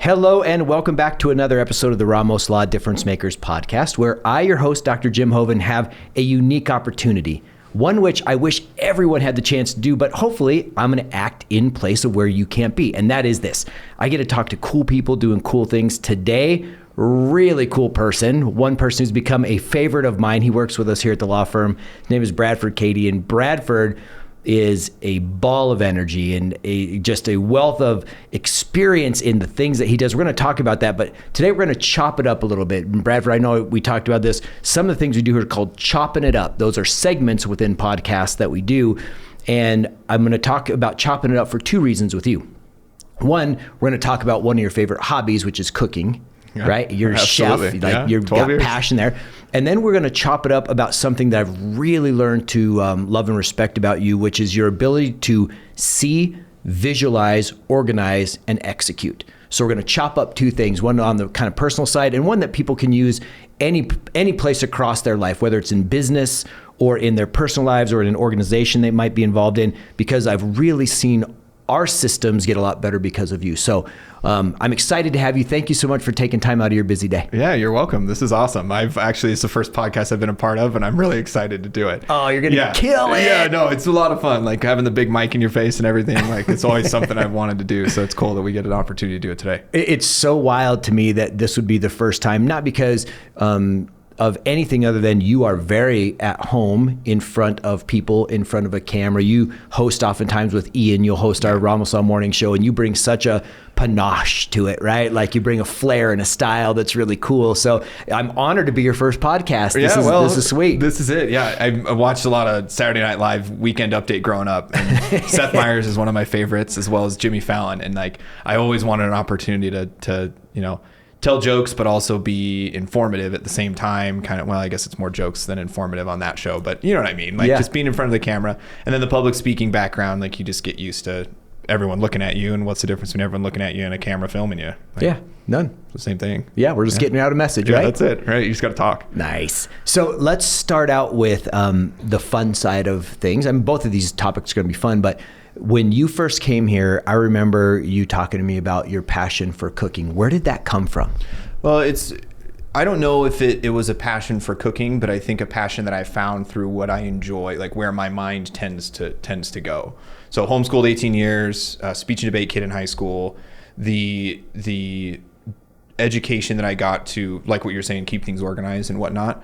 Hello and welcome back to another episode of the Ramos Law Difference Makers podcast, where I, your host, Dr. Jim Hoven, have a unique opportunity, one which I wish everyone had the chance to do, but hopefully I'm going to act in place of where you can't be. And that is this. I get to talk to cool people doing cool things. Today, really cool person, one person who's become a favorite of mine. He works with us here at the law firm. His name is Bradford Keaty, and Bradford is a ball of energy and just a wealth of experience in the things that he does. We're going to talk about that, but today we're going to chop it up a little bit. And Bradford, I know we talked about this. Some of the things we do here are called chopping it up. Those are segments within podcasts that we do. And I'm going to talk about chopping it up for two reasons with you. One, we're going to talk about one of your favorite hobbies, which is cooking. Yeah, right? You're a chef, you've got years. Passion there. And then we're going to chop it up about something that I've really learned to love and respect about you, which is your ability to see, visualize, organize, and execute. So we're going to chop up two things, one on the kind of personal side and one that people can use any place across their life, whether it's in business or in their personal lives or in an organization they might be involved in, because I've really seen our systems get a lot better because of you. So I'm excited to have you. Thank you so much for taking time out of your busy day. Yeah, you're welcome. This is awesome. It's the first podcast I've been a part of, and I'm really excited to do it. Oh, you're going to kill it. Yeah, no, it's a lot of fun. Like having the big mic in your face and everything. Like it's always something I've wanted to do. So it's cool that we get an opportunity to do it today. It's so wild to me that this would be the first time, not because of anything other than you are very at home in front of people, in front of a camera. You host oftentimes with Ian, you'll host our Ramos Law morning show, and you bring such a panache to it, right? Like you bring a flair and a style that's really cool. So I'm honored to be your first podcast. This is sweet. This is it. Yeah. I watched a lot of Saturday Night Live Weekend Update growing up, and Seth Meyers is one of my favorites, as well as Jimmy Fallon. And like, I always wanted an opportunity to tell jokes, but also be informative at the same time. I guess it's more jokes than informative on that show, but you know what I mean? Like just being in front of the camera, and then the public speaking background, like you just get used to everyone looking at you. And what's the difference between everyone looking at you and a camera filming you? None. It's the same thing. Yeah, we're just getting out a message, right? That's it, right? You just got to talk. Nice. So let's start out with the fun side of things. I mean, both of these topics are going to be fun, but when you first came here, I remember you talking to me about your passion for cooking. Where did that come from? Well, I don't know if it was a passion for cooking, but I think a passion that I found through what I enjoy, like where my mind tends to go. So homeschooled 18 years, speech and debate kid in high school, the education that I got to, like what you're saying, keep things organized and whatnot,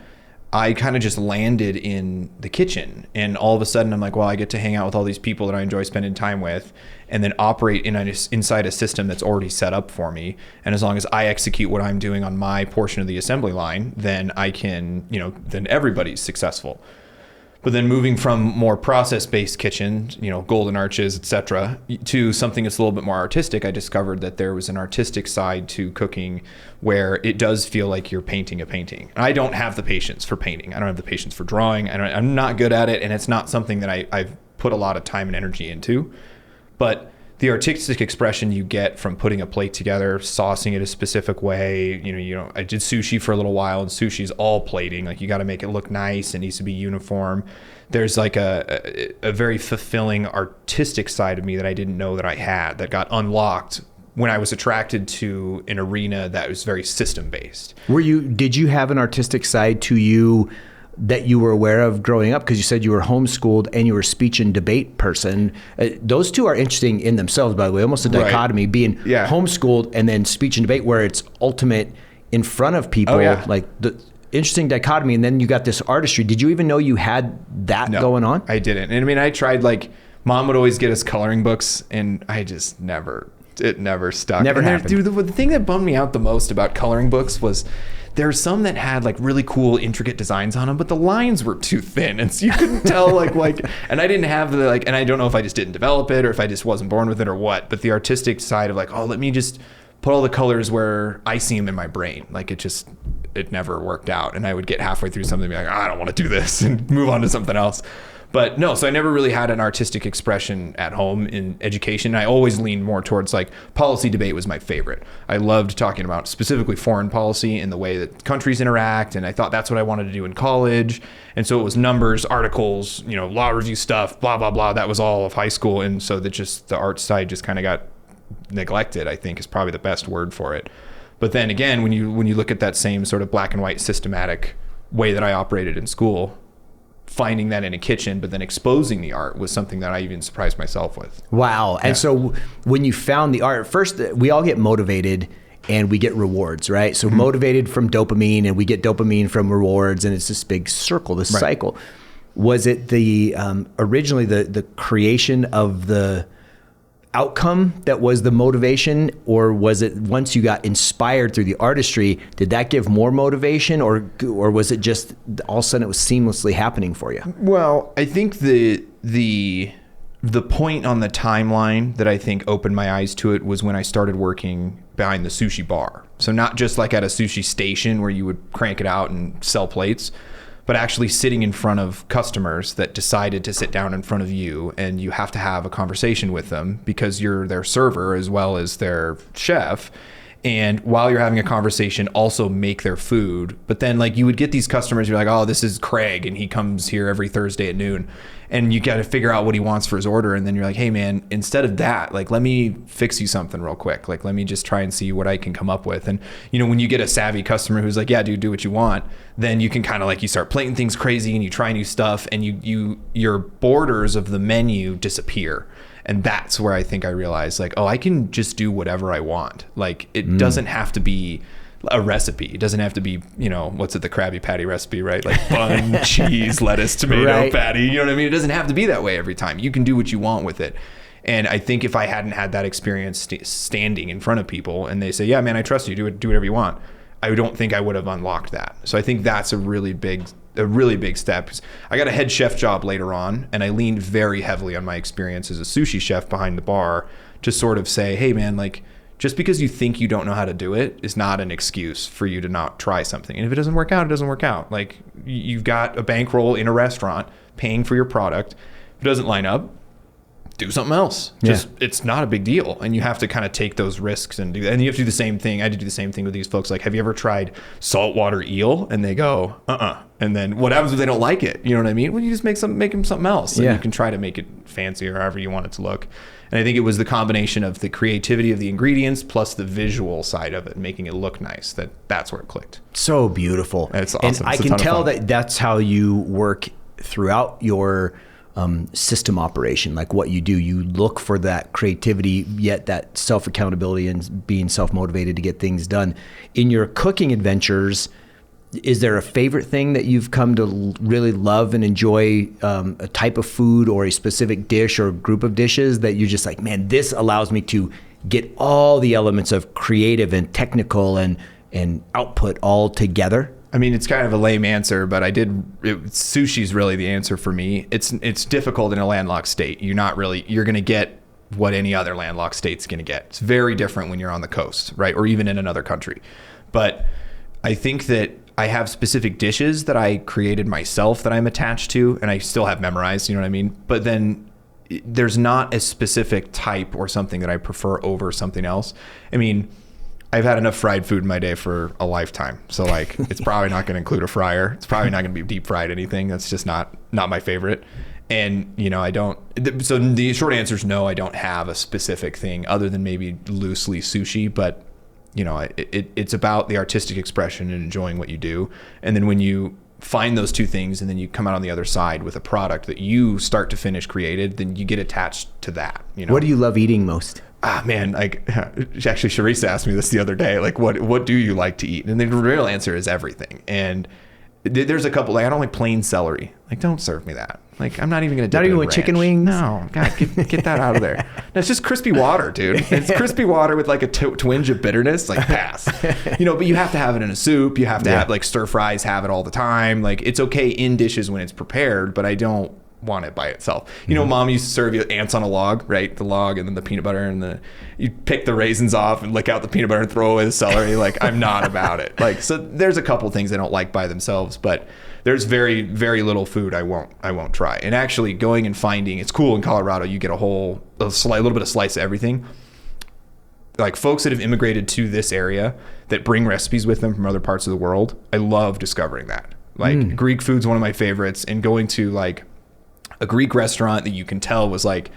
I kind of just landed in the kitchen, and all of a sudden I'm like, well, I get to hang out with all these people that I enjoy spending time with, and then operate inside a system that's already set up for me. And as long as I execute what I'm doing on my portion of the assembly line, then I can, then everybody's successful. But then moving from more process-based kitchen, golden arches, etc., to something that's a little bit more artistic, I discovered that there was an artistic side to cooking where it does feel like you're painting a painting. I don't have the patience for painting. I don't have the patience for drawing. I'm not good at it, and it's not something that I've put a lot of time and energy into. But the artistic expression you get from putting a plate together, saucing it a specific way, I did sushi for a little while, and sushi is all plating. Like you got to make it look nice. It needs to be uniform. There's like a very fulfilling artistic side of me that I didn't know that I had, that got unlocked when I was attracted to an arena that was very system based. Did you have an artistic side to you that you were aware of growing up? Because you said you were homeschooled and you were a speech and debate person. Those two are interesting in themselves, by the way, almost a dichotomy, being homeschooled and then speech and debate where it's ultimate in front of people, like the interesting dichotomy. And then you got this artistry. Did you even know you had that going on? I didn't. And I mean, I tried, like mom would always get us coloring books, and I just it never stuck. Never happened. Dude, the thing that bummed me out the most about coloring books was there's some that had like really cool, intricate designs on them, but the lines were too thin, and so you couldn't tell like. And I didn't have and I don't know if I just didn't develop it or if I just wasn't born with it or what. But the artistic side of like, let me just put all the colors where I see them in my brain. Like it never worked out, and I would get halfway through something and be like, I don't want to do this, and move on to something else. But no, so I never really had an artistic expression at home in education. I always leaned more towards like policy debate was my favorite. I loved talking about specifically foreign policy and the way that countries interact. And I thought that's what I wanted to do in college. And so it was numbers, articles, law review stuff, blah, blah, blah. That was all of high school. And so the art side just kind of got neglected, I think is probably the best word for it. But then again, when you look at that same sort of black and white systematic way that I operated in school, finding that in a kitchen, but then exposing the art was something that I even surprised myself with. Wow. And so when you found the art, first, we all get motivated and we get rewards, right? So motivated from dopamine, and we get dopamine from rewards, and it's this big circle, this cycle. Was it the originally the creation of the outcome that was the motivation, or was it once you got inspired through the artistry, did that give more motivation, or was it just all of a sudden it was seamlessly happening for you? Well, I think the point on the timeline that I think opened my eyes to it was when I started working behind the sushi bar. So not just like at a sushi station where you would crank it out and sell plates, but actually sitting in front of customers that decided to sit down in front of you, and you have to have a conversation with them because you're their server as well as their chef. And while you're having a conversation, also make their food. But then like you would get these customers, you're like, oh, this is Craig, and he comes here every Thursday at noon. And you got to figure out what he wants for his order. And then you're like, hey man, instead of that, like, let me fix you something real quick. Like, let me just try and see what I can come up with. And you know, when you get a savvy customer who's like, yeah, dude, do what you want, then you can kind of like, you start plating things crazy and you try new stuff, and your borders of the menu disappear. And that's where I think I realized like, oh, I can just do whatever I want. Like it doesn't have to be a recipe. It doesn't have to be, you know, what's it, the Krabby Patty recipe, right? Like bun, cheese, lettuce, tomato, patty. You know what I mean? It doesn't have to be that way every time. You can do what you want with it. And I think if I hadn't had that experience standing in front of people and they say, yeah, man, I trust you, do whatever you want, I don't think I would have unlocked that. So I think that's a really big step. I got a head chef job later on, and I leaned very heavily on my experience as a sushi chef behind the bar to sort of say, hey man, like just because you think you don't know how to do it is not an excuse for you to not try something. And if it doesn't work out, it doesn't work out. Like you've got a bankroll in a restaurant paying for your product. If it doesn't line up, do something else. Just it's not a big deal. And you have to kind of take those risks and do that. And you have to do the same thing. I had to do the same thing with these folks. Like, have you ever tried saltwater eel? And they go, And then what happens if they don't like it? You know what I mean? Well, you just make them something else. And you can try to make it fancy or however you want it to look. And I think it was the combination of the creativity of the ingredients plus the visual side of it, making it look nice. That's where it clicked. So beautiful. It's awesome. And I can tell that that's how you work throughout your system operation, like what you do. You look for that creativity, yet that self-accountability and being self-motivated to get things done. In your cooking adventures, is there a favorite thing that you've come to really love and enjoy, a type of food or a specific dish or group of dishes that you're just like, man, this allows me to get all the elements of creative and technical and output all together? I mean, it's kind of a lame answer, but sushi's really the answer for me. It's difficult in a landlocked state. You're going to get what any other landlocked state's going to get. It's very different when you're on the coast, right? Or even in another country. But I think that I have specific dishes that I created myself that I'm attached to, and I still have memorized, you know what I mean? But then there's not a specific type or something that I prefer over something else. I mean, I've had enough fried food in my day for a lifetime. So like, it's probably not going to include a fryer. It's probably not going to be deep fried anything. That's just not my favorite. And, you know, so the short answer is no, I don't have a specific thing other than maybe loosely sushi, but you know, it's about the artistic expression and enjoying what you do. And then when you find those two things and then you come out on the other side with a product that you start to finish created, then you get attached to that, you know? What do you love eating most? Man, like actually Charisse asked me this the other day, like what do you like to eat? And the real answer is everything. And there's a couple, like I don't like plain celery. Like don't serve me that. Like I'm not even going to dip it in ranch. Chicken wings? No, God, get that out of there. It's just crispy water, dude. It's crispy water with like a twinge of bitterness, like pass. You know, but you have to have it in a soup. You have to have like stir fries, have it all the time. Like it's okay in dishes when it's prepared, but I don't want it by itself. You know, mom used to serve you ants on a log, right? The log and then the peanut butter and you pick the raisins off and lick out the peanut butter and throw away the celery. Like I'm not about it. Like, so there's a couple things I don't like by themselves, but there's very, very little food I won't try. And actually going and finding, it's cool in Colorado, you get a little bit of slice of everything. Like folks that have immigrated to this area that bring recipes with them from other parts of the world. I love discovering that. Like Greek food's one of my favorites, and going to like a Greek restaurant that you can tell was like,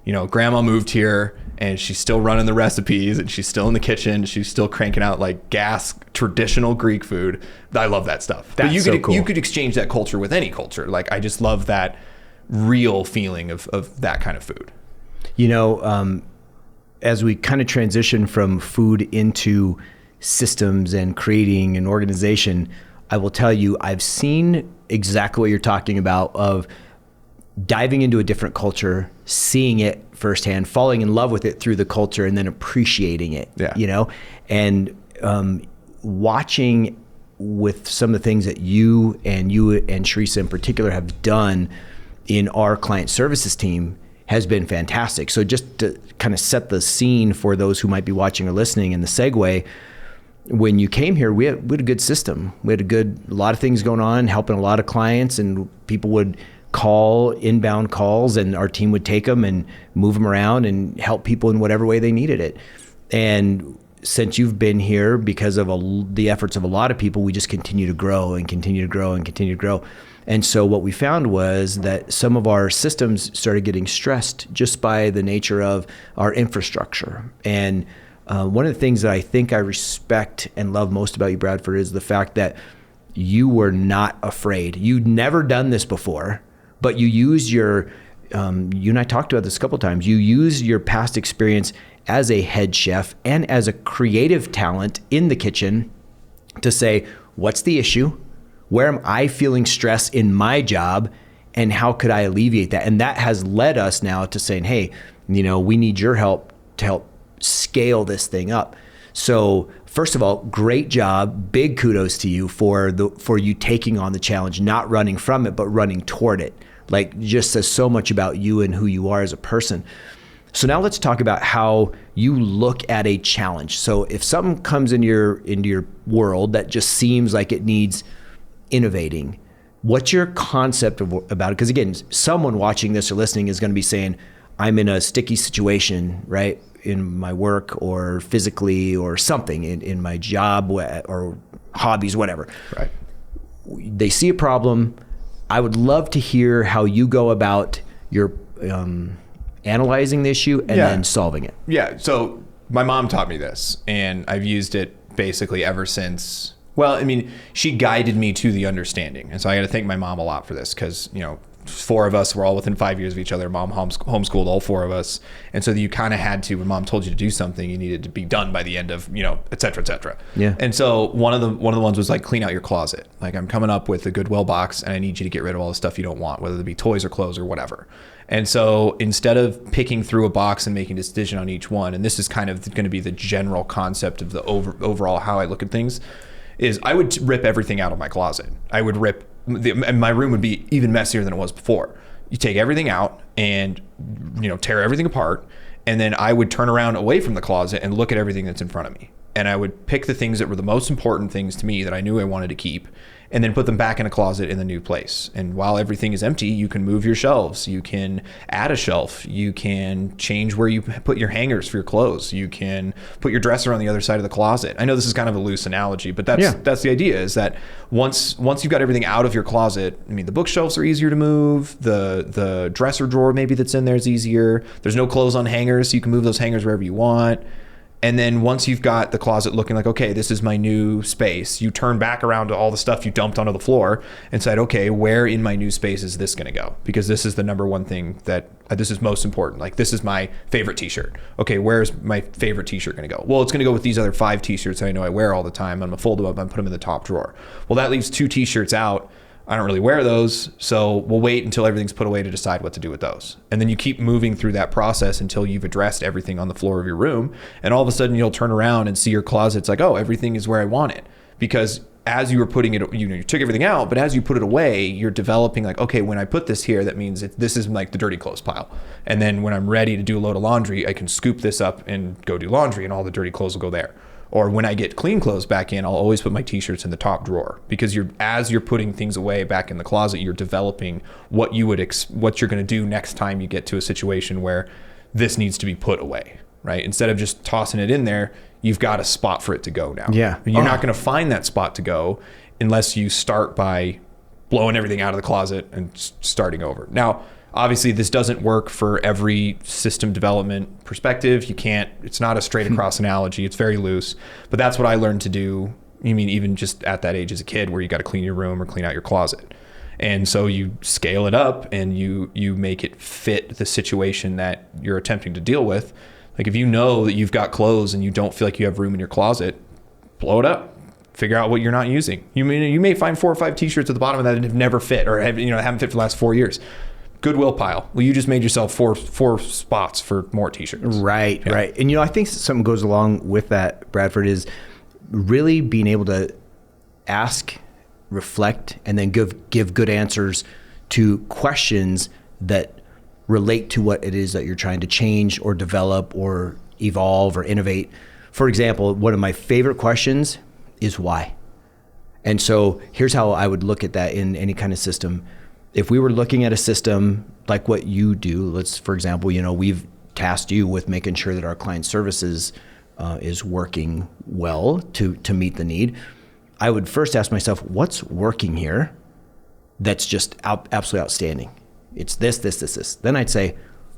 you know, grandma moved here and she's still running the recipes, and she's still in the kitchen. She's still cranking out like gas, traditional Greek food. I love that stuff. That's but you so could cool. you could exchange that culture with any culture. Like, I just love that real feeling of that kind of food. You know, as we kind of transition from food into systems and creating an organization, I will tell you, I've seen exactly what you're talking about, of diving into a different culture, seeing it firsthand, falling in love with it through the culture, and then appreciating it, you know, and watching with some of the things that you and Teresa in particular have done in our client services team has been fantastic. So just to kind of set the scene for those who might be watching or listening, in the segue, when you came here, we had a good system. We had a lot of things going on, helping a lot of clients, and people would call inbound calls, and our team would take them and move them around and help people in whatever way they needed it. And since you've been here, because of the efforts of a lot of people, we just continue to grow and continue to grow and continue to grow. And so what we found was that some of our systems started getting stressed just by the nature of our infrastructure. And one of the things that I think I respect and love most about you, Bradford, is the fact that you were not afraid. You'd never done this before, but you use you and I talked about this a couple of times, you use your past experience as a head chef and as a creative talent in the kitchen to say, what's the issue? Where am I feeling stress in my job, and how could I alleviate that? And that has led us now to saying, hey, you know, we need your help to help scale this thing up. So first of all, great job. Big kudos to you for you taking on the challenge, not running from it, but running toward it. Like, just says so much about you and who you are as a person. So now let's talk about how you look at a challenge. So if something comes into your world that just seems like it needs innovating, what's your concept about it? Because again, someone watching this or listening is going to be saying, I'm in a sticky situation, right? In my work or physically or something in my job or hobbies, whatever. Right. They see a problem. I would love to hear how you go about your analyzing the issue and then solving it. Yeah. So my mom taught me this, and I've used it basically ever since. Well, I mean, she guided me to the understanding. And so I got to thank my mom a lot for this, because, you know, 4 of us were all within 5 years of each other. Mom homeschooled all 4 of us. And so you kind of had to, when mom told you to do something, you needed to be done by the end of, you know, et cetera, et cetera. Yeah. And so one of the ones was like, clean out your closet. Like, I'm coming up with a Goodwill box, and I need you to get rid of all the stuff you don't want, whether it be toys or clothes or whatever. And so instead of picking through a box and making a decision on each one, and this is kind of going to be the general concept of the overall how I look at things, is I would rip everything out of my closet. I would rip, and my room would be even messier than it was before. You take everything out and, you know, tear everything apart, and then I would turn around away from the closet and look at everything that's in front of me. And I would pick the things that were the most important things to me that I knew I wanted to keep, and then put them back in a closet in the new place. And while everything is empty, you can move your shelves. You can add a shelf. You can change where you put your hangers for your clothes. You can put your dresser on the other side of the closet. I know this is kind of a loose analogy, but that's the idea, is that once you've got everything out of your closet, I mean, the bookshelves are easier to move. The dresser drawer maybe that's in there is easier. There's no clothes on hangers, so you can move those hangers wherever you want. And then once you've got the closet looking like, okay, this is my new space, you turn back around to all the stuff you dumped onto the floor and said, okay, where in my new space is this going to go? Because this is the number one thing that this is most important. Like, this is my favorite t-shirt. Okay, where's my favorite t-shirt going to go? Well, it's going to go with these other 5 t-shirts that I know I wear all the time. I'm going to fold them up and put them in the top drawer. Well, that leaves 2 t-shirts out. I don't really wear those, so we'll wait until everything's put away to decide what to do with those. And then you keep moving through that process until you've addressed everything on the floor of your room. And all of a sudden you'll turn around and see your closet's like, oh, everything is where I want it. Because as you were putting it, you took everything out, but as you put it away, you're developing like, okay, when I put this here, that means this is like the dirty clothes pile. And then when I'm ready to do a load of laundry, I can scoop this up and go do laundry, and all the dirty clothes will go there. Or when I get clean clothes back in, I'll always put my t-shirts in the top drawer, because as you're putting things away back in the closet, you're developing what you're going to do next time you get to a situation where this needs to be put away, right? Instead of just tossing it in there, you've got a spot for it to go now. Yeah. You're not going to find that spot to go unless you start by blowing everything out of the closet and starting over. Now, Obviously, this doesn't work for every system development perspective. It's not a straight across analogy. It's very loose. But that's what I learned to do. You mean even just at that age as a kid, where you got to clean your room or clean out your closet. And so you scale it up and you make it fit the situation that you're attempting to deal with. Like if you know that you've got clothes and you don't feel like you have room in your closet, blow it up. Figure out what you're not using. You may find 4 or 5 t-shirts at the bottom of that have never fit or haven't fit for the last 4 years. Goodwill pile. Well, you just made yourself four spots for more t-shirts. Right. And I think something goes along with that, Bradford, is really being able to ask, reflect, and then give good answers to questions that relate to what it is that you're trying to change or develop or evolve or innovate. For example, one of my favorite questions is why. And so here's how I would look at that in any kind of system. If we were looking at a system like what you do, for example, we've tasked you with making sure that our client services is working well to meet the need. I would first ask myself, what's working here that's just absolutely outstanding? It's this. Then I'd say,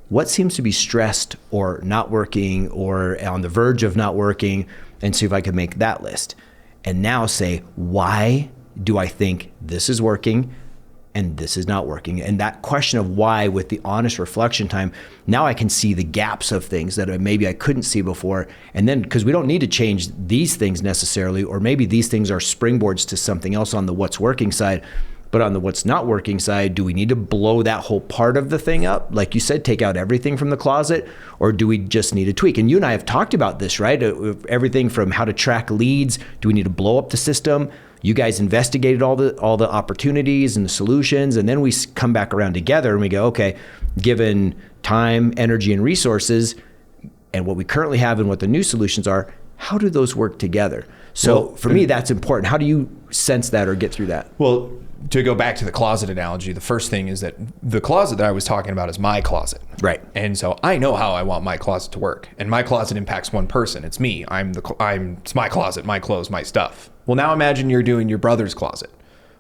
what seems to be stressed or not working or on the verge of not working, and see if I could make that list. And now say, why do I think this is working and this is not working? And that question of why, with the honest reflection time, now I can see the gaps of things that maybe I couldn't see before. And then, because we don't need to change these things necessarily, or maybe these things are springboards to something else on the what's working side. But on the what's not working side, do we need to blow that whole part of the thing up? Like you said, take out everything from the closet, or do we just need to tweak? And you and I have talked about this, right? Everything from how to track leads. Do we need to blow up the system? You guys investigated all the opportunities and the solutions, and then we come back around together and we go, okay, given time, energy, and resources, and what we currently have and what the new solutions are, how do those work together? So for me, that's important. How do you sense that or get through that? Well, to go back to the closet analogy, the first thing is that the closet that I was talking about is my closet. Right. And so I know how I want my closet to work. And my closet impacts one person. It's me. It's my closet, my clothes, my stuff. Well, now imagine you're doing your brother's closet.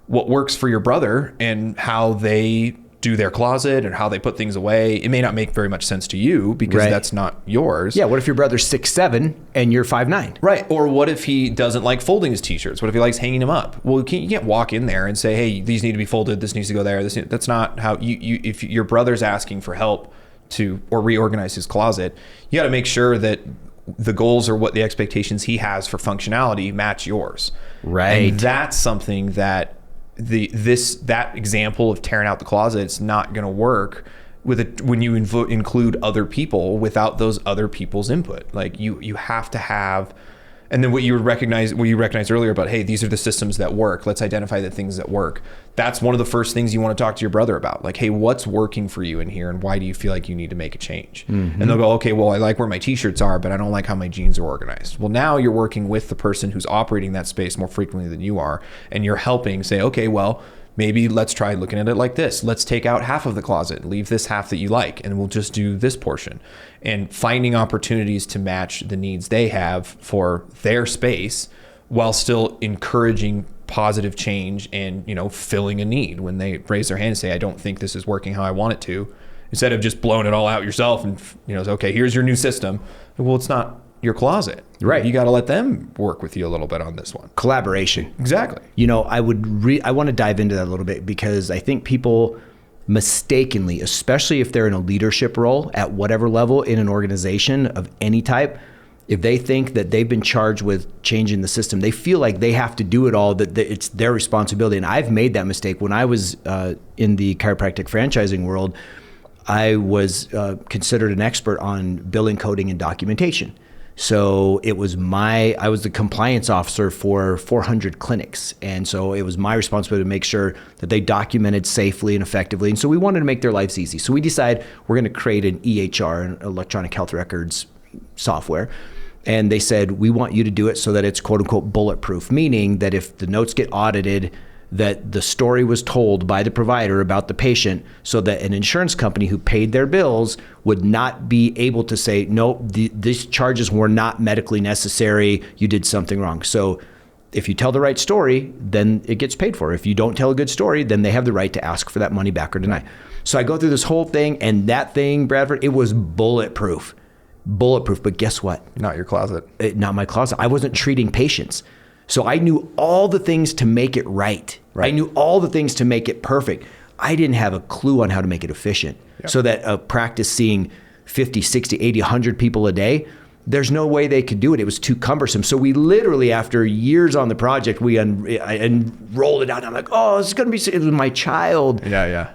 What works for your brother and how they do their closet and how they put things away, it may not make very much sense to you because that's not yours. Yeah, what if your brother's 6'7" and you're 5'9"? Right. Or what if he doesn't like folding his t-shirts? What if he likes hanging them up? Well, you can't walk in there and say, hey, these need to be folded, this needs to go there. That's not how if your brother's asking for help or reorganize his closet, you got to make sure that the goals or what the expectations he has for functionality match yours. Right. And that's something that that example of tearing out the closet, it's not going to work when you include other people without those other people's input. Like you have to have, and then what you recognized earlier about, hey, these are the systems that work. Let's identify the things that work. That's one of the first things you want to talk to your brother about. Like, hey, what's working for you in here, and why do you feel like you need to make a change? Mm-hmm. And they'll go, okay, well, I like where my t-shirts are, but I don't like how my jeans are organized. Well, now you're working with the person who's operating that space more frequently than you are, and you're helping say, okay, well, maybe let's try looking at it like this. Let's take out half of the closet, leave this half that you like, and we'll just do this portion. And finding opportunities to match the needs they have for their space while still encouraging positive change and, filling a need when they raise their hand and say, I don't think this is working how I want it to, instead of just blowing it all out yourself and, say, okay, here's your new system. Well, it's not your closet. Right. You got to let them work with you a little bit on this one. Collaboration. Exactly. I want to dive into that a little bit because I think people mistakenly, especially if they're in a leadership role at whatever level in an organization of any type, if they think that they've been charged with changing the system, they feel like they have to do it all, that it's their responsibility. And I've made that mistake. When I was in the chiropractic franchising world, I was considered an expert on billing, coding, and documentation. So I was the compliance officer for 400 clinics. And so it was my responsibility to make sure that they documented safely and effectively. And so we wanted to make their lives easy. So we decided we're going to create an EHR, an electronic health records software. And they said, we want you to do it so that it's quote unquote bulletproof, meaning that if the notes get audited, that the story was told by the provider about the patient so that an insurance company who paid their bills would not be able to say, no, these charges were not medically necessary, you did something wrong. So if you tell the right story, then it gets paid for. If you don't tell a good story, then they have the right to ask for that money back or deny. So I go through this whole thing, and that thing, Bradford, it was bulletproof. But guess what? Not your closet. Not my closet. I wasn't treating patients. So I knew all the things to make it right. I knew all the things to make it perfect. I didn't have a clue on how to make it efficient. Yep. So that a practice seeing 50, 60, 80, 100 people a day, there's no way they could do it. It was too cumbersome. So we literally, after years on the project, I rolled it out. And I'm like, oh, it's going to be, it was my child. Yeah.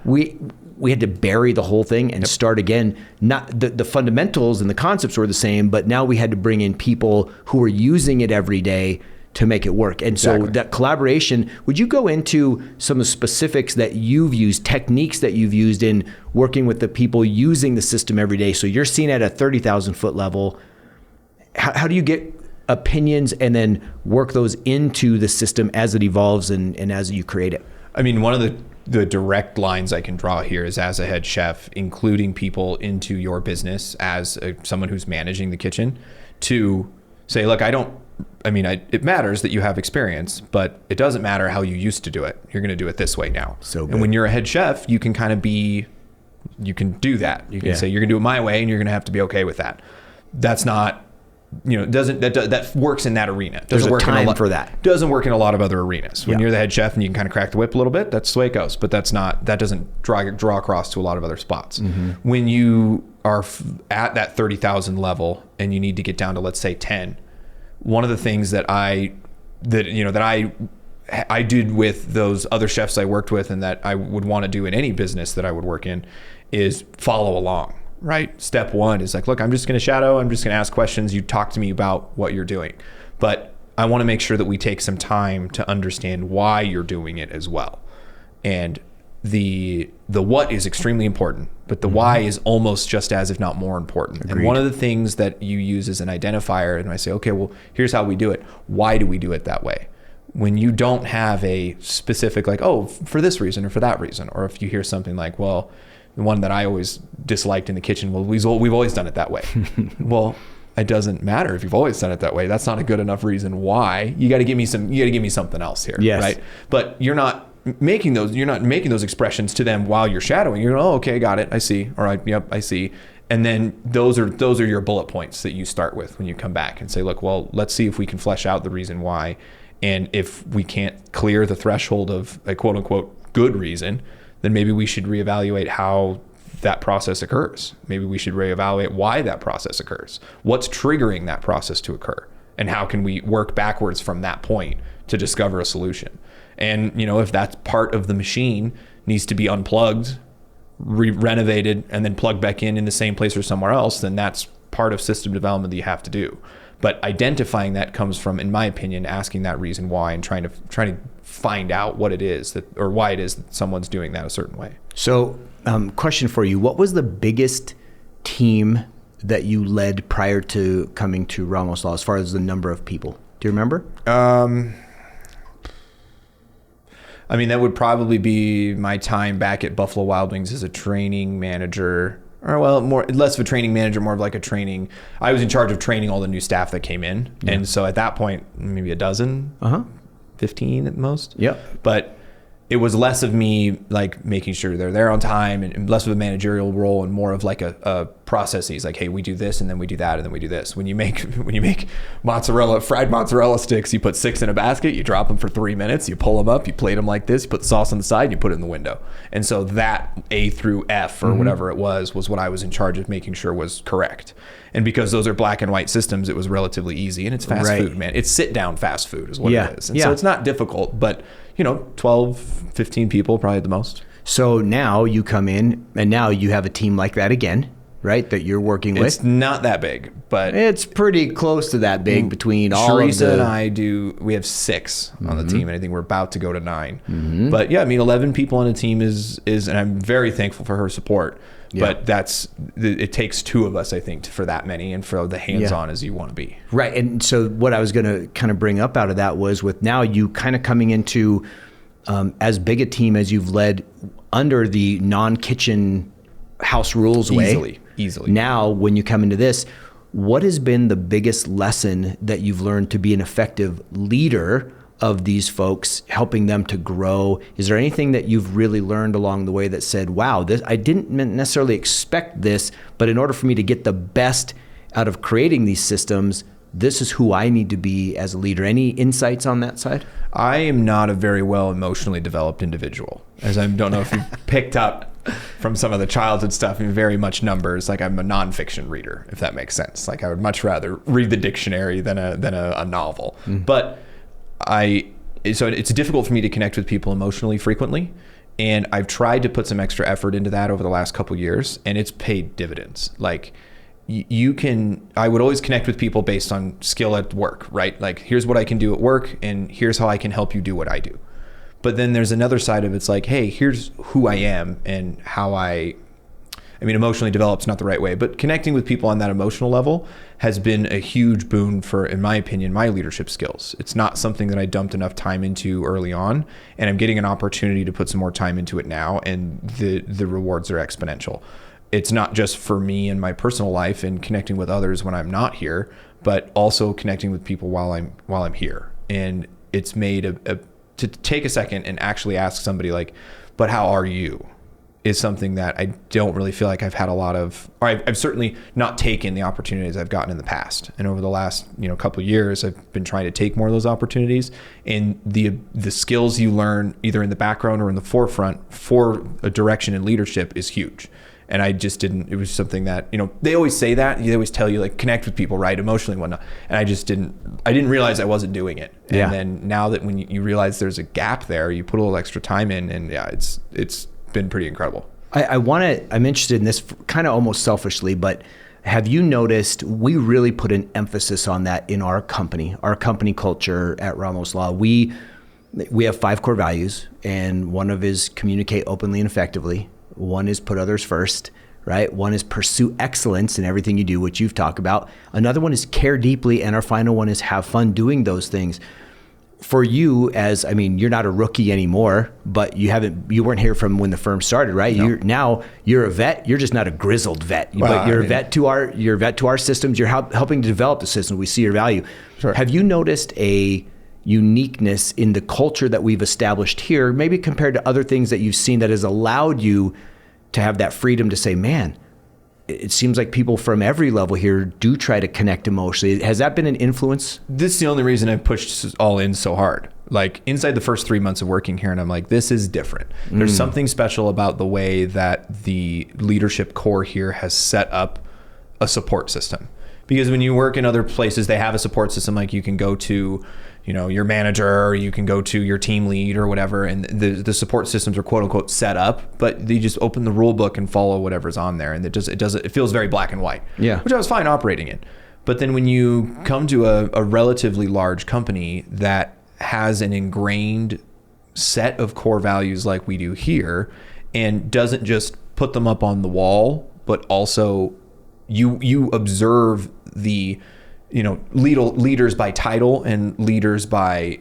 We had to bury the whole thing and start again. Not the fundamentals and the concepts were the same, but now we had to bring in people who were using it every day to make it work. And so that collaboration, would you go into some of the specifics that you've used, techniques that you've used in working with the people using the system every day? So you're seeing at a 30,000 foot level. How do you get opinions and then work those into the system as it evolves and as you create it? I mean, one of the direct lines I can draw here is, as a head chef, including people into your business as someone who's managing the kitchen, to say, look, it matters that you have experience, but it doesn't matter how you used to do it. You're going to do it this way now. So good. And when you're a head chef, you can you can do that. You can say, you're going to do it my way, and you're going to have to be okay with that. That's not, that works in that arena. There's a time for that. Doesn't work in a lot of other arenas. When you're the head chef and you can kind of crack the whip a little bit, that's the way it goes. But that doesn't draw across to a lot of other spots. Mm-hmm. When you are at that 30,000 level and you need to get down to, let's say, 10, one of the things that I did with those other chefs I worked with, and that I would want to do in any business that I would work in, is follow along. Right. Step one is like, look, I'm just going to shadow. I'm just going to ask questions. You talk to me about what you're doing. But I want to make sure that we take some time to understand why you're doing it as well. And the what is extremely important, but the why is almost just as, if not more important. Agreed. And one of the things that you use as an identifier, and I say, okay, well, here's how we do it. Why do we do it that way? When you don't have a specific, like, oh, for this reason or for that reason, or if you hear something like, well, the one that I always disliked in the kitchen, well, we've always done it that way. Well, it doesn't matter if you've always done it that way. That's not a good enough reason why. You got to give me something else here. Yes. Right? But you're not making those expressions to them while you're shadowing. You're, oh, okay, got it. I see. All right. Yep, I see. And then those are your bullet points that you start with when you come back and say, look, well, let's see if we can flesh out the reason why. And if we can't clear the threshold of a quote unquote good reason, then maybe we should reevaluate how that process occurs. Maybe we should reevaluate why that process occurs. What's triggering that process to occur? And how can we work backwards from that point to discover a solution? And, if that's part of the machine needs to be unplugged, renovated, and then plugged back in the same place or somewhere else, then that's part of system development that you have to do. But identifying that comes from, in my opinion, asking that reason why and trying to find out what it is or why it is that someone's doing that a certain way. So, question for you: what was the biggest team that you led prior to coming to Ramos Law, as far as the number of people? Do you remember? That would probably be my time back at Buffalo Wild Wings as a training manager. Or less of a training manager, more of like a training. I was in charge of training all the new staff that came in. Yeah. And so at that point, maybe a dozen, 15 at most. Yep. But it was less of me like making sure they're there on time, and less of a managerial role and more of like a processes, like, hey, we do this and then we do that and then we do this. When you make fried mozzarella sticks, you put 6 in a basket, you drop them for 3 minutes, you pull them up, you plate them like this, you put the sauce on the side, and you put it in the window. And so that A through F or whatever it was what I was in charge of making sure was correct. And because those are black and white systems, it was relatively easy. And it's fast food, man. It's sit down fast food is what it is. And so it's not difficult, but 12, 15 people probably at the most. So now you come in and now you have a team like that again, right? That you're working with. It's not that big, but it's pretty close to that big between all of the... Teresa and I we have 6 on the team, and I think we're about to go to 9. But 11 people on a team is, and I'm very thankful for her support. Yeah. But it takes 2 of us, I think, for that many and for the hands-on as you want to be. Right. And so what I was going to kind of bring up out of that was, with now you kind of coming into as big a team as you've led under the non-kitchen house rules way. Easily. Now, when you come into this, what has been the biggest lesson that you've learned to be an effective leader of these folks, helping them to grow? Is there anything that you've really learned along the way that said, wow, this, I didn't necessarily expect this, but in order for me to get the best out of creating these systems, this is who I need to be as a leader? Any insights on that side? I am not a very well emotionally developed individual, as I don't know if you've picked up from some of the childhood stuff, and very much numbers. Like, I'm a nonfiction reader, if that makes sense. Like, I would much rather read the dictionary than a novel. But so it's difficult for me to connect with people emotionally frequently. And I've tried to put some extra effort into that over the last couple of years, and it's paid dividends. Like, I would always connect with people based on skill at work, right? Like, here's what I can do at work, and here's how I can help you do what I do. But then there's another side of it's like, hey, here's who I am and how I mean, emotionally developed's not the right way, but connecting with people on that emotional level has been a huge boon for, in my opinion, my leadership skills. It's not something that I dumped enough time into early on, and I'm getting an opportunity to put some more time into it now, and the rewards are exponential. It's not just for me in my personal life and connecting with others when I'm not here, but also connecting with people while I'm here. And it's made to take a second and actually ask somebody like, but how are you? Is something that I don't really feel like I've had a lot of, or I've certainly not taken the opportunities I've gotten in the past. And over the last, couple of years, I've been trying to take more of those opportunities, and the skills you learn either in the background or in the forefront for a direction in leadership is huge. And I just didn't, it was something that, they always say that, they always tell you like connect with people, right? Emotionally and whatnot. And I didn't realize I wasn't doing it. And then now that when you realize there's a gap there, you put a little extra time in, and it's been pretty incredible. I'm interested in this kind of almost selfishly, but have you noticed we really put an emphasis on that in our company culture at Ramos Law? We have 5 core values, and one of is communicate openly and effectively. One is put others first, right? One is pursue excellence in everything you do, which you've talked about. Another one is care deeply, and our final one is have fun doing those things. For you, you're not a rookie anymore, but you weren't here from when the firm started, right? No. You're a vet. You're just not a grizzled vet, but you're a vet to our systems. You're helping to develop the system. We see your value. Sure. Have you noticed a uniqueness in the culture that we've established here, maybe compared to other things that you've seen that has allowed you to have that freedom to say, man, it seems like people from every level here do try to connect emotionally. Has that been an influence? This is the only reason I've pushed all in so hard. Like, inside the first 3 months of working here, and I'm like, this is different. There's something special about the way that the leadership core here has set up a support system. Because when you work in other places, they have a support system. Like, you can go to, your manager, or you can go to your team lead or whatever, and the support systems are quote unquote set up, but you just open the rule book and follow whatever's on there, and it feels very black and white. Yeah, which I was fine operating in. But then when you come to a relatively large company that has an ingrained set of core values like we do here, and doesn't just put them up on the wall, but also you observe the leaders by title and leaders by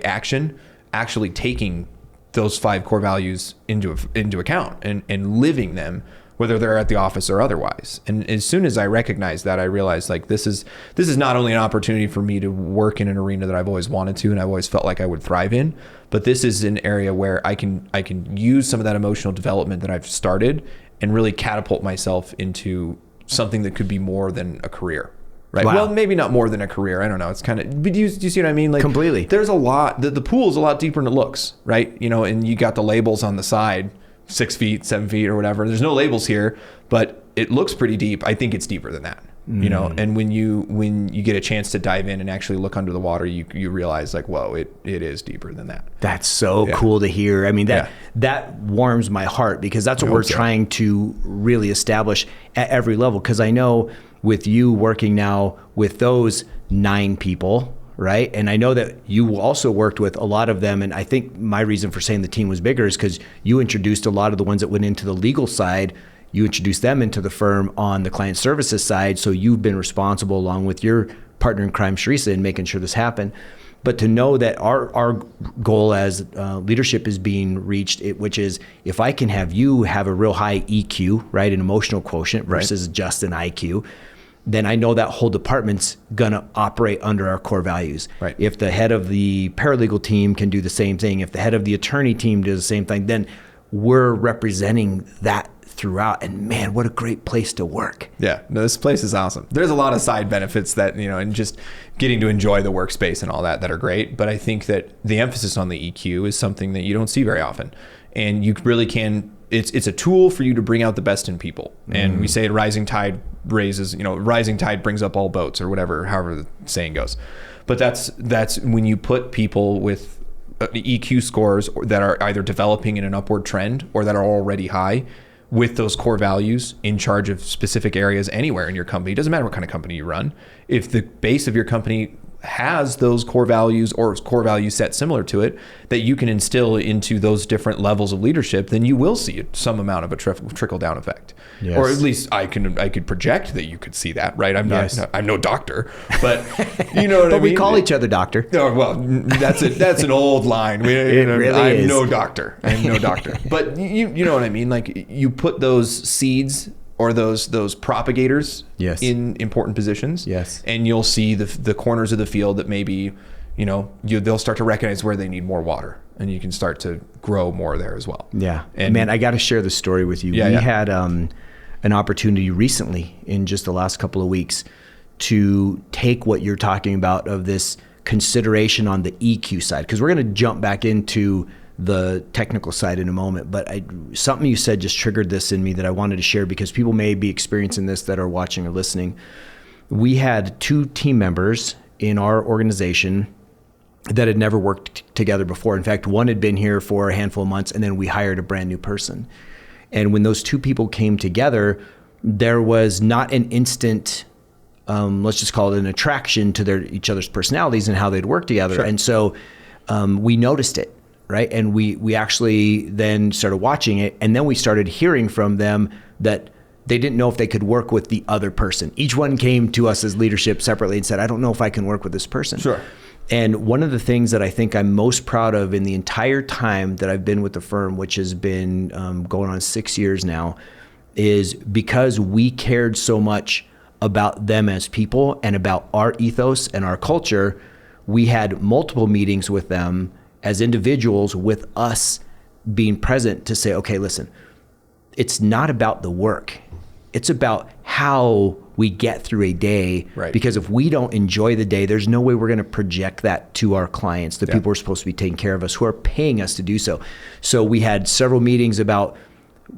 action, actually taking those 5 core values into account and living them, whether they're at the office or otherwise. And as soon as I recognized that, I realized like this is not only an opportunity for me to work in an arena that I've always wanted to and I've always felt like I would thrive in, but this is an area where I can use some of that emotional development that I've started and really catapult myself into something that could be more than a career. Right. Wow. Well, maybe not more than a career. I don't know. It's kind of, but do you see what I mean? Like, completely. There's a lot, the pool is a lot deeper than it looks, right? And you got the labels on the side, 6 feet, 7 feet or whatever. There's no labels here, but it looks pretty deep. I think it's deeper than that, and when you get a chance to dive in and actually look under the water, you realize like, whoa, it is deeper than that. That's so cool to hear. I mean, that warms my heart, because that's what we're trying to really establish at every level. Because I know with you working now with those 9 people, right? And I know that you also worked with a lot of them. And I think my reason for saying the team was bigger is because you introduced a lot of the ones that went into the legal side. You introduced them into the firm on the client services side. So you've been responsible, along with your partner in crime, Sharisa, in making sure this happened. But to know that our goal as leadership is being reached, which is if I can have you have a real high EQ, right, an emotional quotient versus just an IQ, then I know that whole department's going to operate under our core values. Right. If the head of the paralegal team can do the same thing, if the head of the attorney team does the same thing, then we're representing that throughout. And man, what a great place to work. Yeah, no, this place is awesome. There's a lot of side benefits that, and just getting to enjoy the workspace and all that are great. But I think that the emphasis on the EQ is something that you don't see very often. And you really can, it's a tool for you to bring out the best in people. And we say rising tide rising tide brings up all boats, or whatever, however the saying goes. But that's when you put people with EQ scores that are either developing in an upward trend or that are already high, with those core values in charge of specific areas anywhere in your company. It doesn't matter what kind of company you run. If the base of your company has those core values or core value set similar to it that you can instill into those different levels of leadership, then you will see some amount of a trickle down effect. Yes. Or at least I could project that you could see that, right? I'm no doctor, but you know what I mean? But we call each other doctor. Oh, well, that's an old line. I'm no doctor. But you know what I mean? Like, you put those seeds or those propagators in important positions. Yes. And you'll see the corners of the field that maybe, they'll start to recognize where they need more water, and you can start to grow more there as well. Yeah. And man, I got to share the story with you. We had an opportunity recently in just the last couple of weeks to take what you're talking about of this consideration on the EQ side, because we're going to jump back into the technical side in a moment, but something you said just triggered this in me that I wanted to share, because people may be experiencing this that are watching or listening. We had 2 team members in our organization that had never worked together before. In fact, one had been here for a handful of months, and then we hired a brand new person. And when those 2 people came together, there was not an instant, let's just call it an attraction to each other's personalities and how they'd work together. Sure. And so we noticed it. Right. And we actually then started watching it, and then we started hearing from them that they didn't know if they could work with the other person. Each one came to us as leadership separately and said, I don't know if I can work with this person. Sure. And one of the things that I think I'm most proud of in the entire time that I've been with the firm, which has been going on 6 years now, is because we cared so much about them as people and about our ethos and our culture, we had multiple meetings with them as individuals, with us being present to say, okay, listen, it's not about the work. It's about how we get through a day. Right. Because if we don't enjoy the day, there's no way we're going to project that to our clients, the people who are supposed to be taking care of us, who are paying us to do so. So we had several meetings about,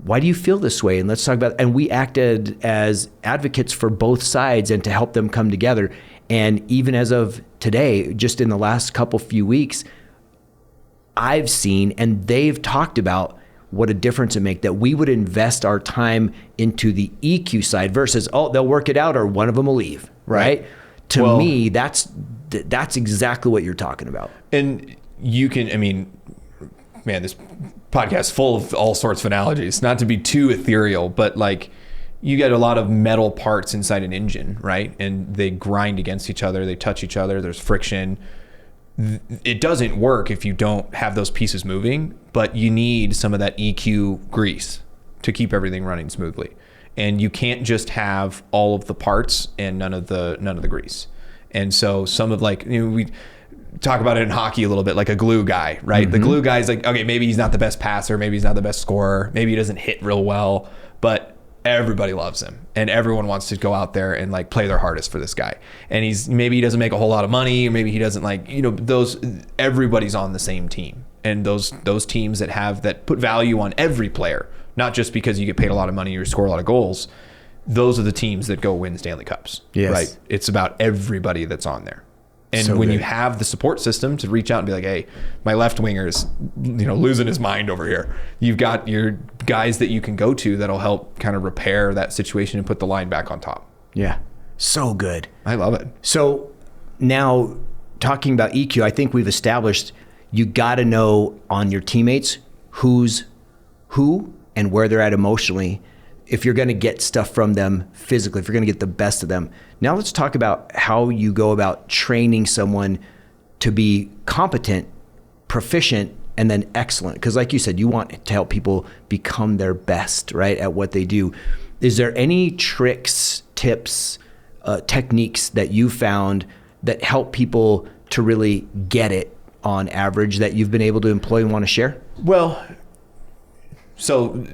why do you feel this way? And let's talk about, and we acted as advocates for both sides and to help them come together. And even as of today, just in the last few weeks, I've seen, and they've talked about what a difference it makes, that we would invest our time into the EQ side versus, they'll work it out or one of them will leave, right? To me, that's exactly what you're talking about. And you can, man, this podcast is full of all sorts of analogies, not to be too ethereal, but like, you get a lot of metal parts inside an engine, right? And they grind against each other, they touch each other, there's friction. It doesn't work if you don't have those pieces moving, but you need some of that EQ grease to keep everything running smoothly. And you can't just have all of the parts and none of the grease. And so some of we talk about it in hockey a little bit, like a glue guy, right? Mm-hmm. The glue guy is like, okay, maybe he's not the best passer, maybe he's not the best scorer, maybe he doesn't hit real well, but everybody loves him and everyone wants to go out there and play their hardest for this guy. And maybe he doesn't make a whole lot of money, or maybe he doesn't everybody's on the same team. And those teams that put value on every player, not just because you get paid a lot of money or score a lot of goals, those are the teams that go win Stanley Cups. Yes. Right? It's about everybody that's on there. And so when you have the support system to reach out and be like, hey, my left winger is losing his mind over here. You've got your guys that you can go to that'll help kind of repair that situation and put the line back on top. Yeah. So good. I love it. So now talking about EQ, I think we've established you got to know on your teammates who's who and where they're at emotionally if you're going to get stuff from them physically, if you're going to get the best of them. Now let's talk about how you go about training someone to be competent, proficient, and then excellent. Because like you said, you want to help people become their best, right, at what they do. Is there any tricks, tips, techniques that you found that help people to really get it on average that you've been able to employ and want to share? Well, so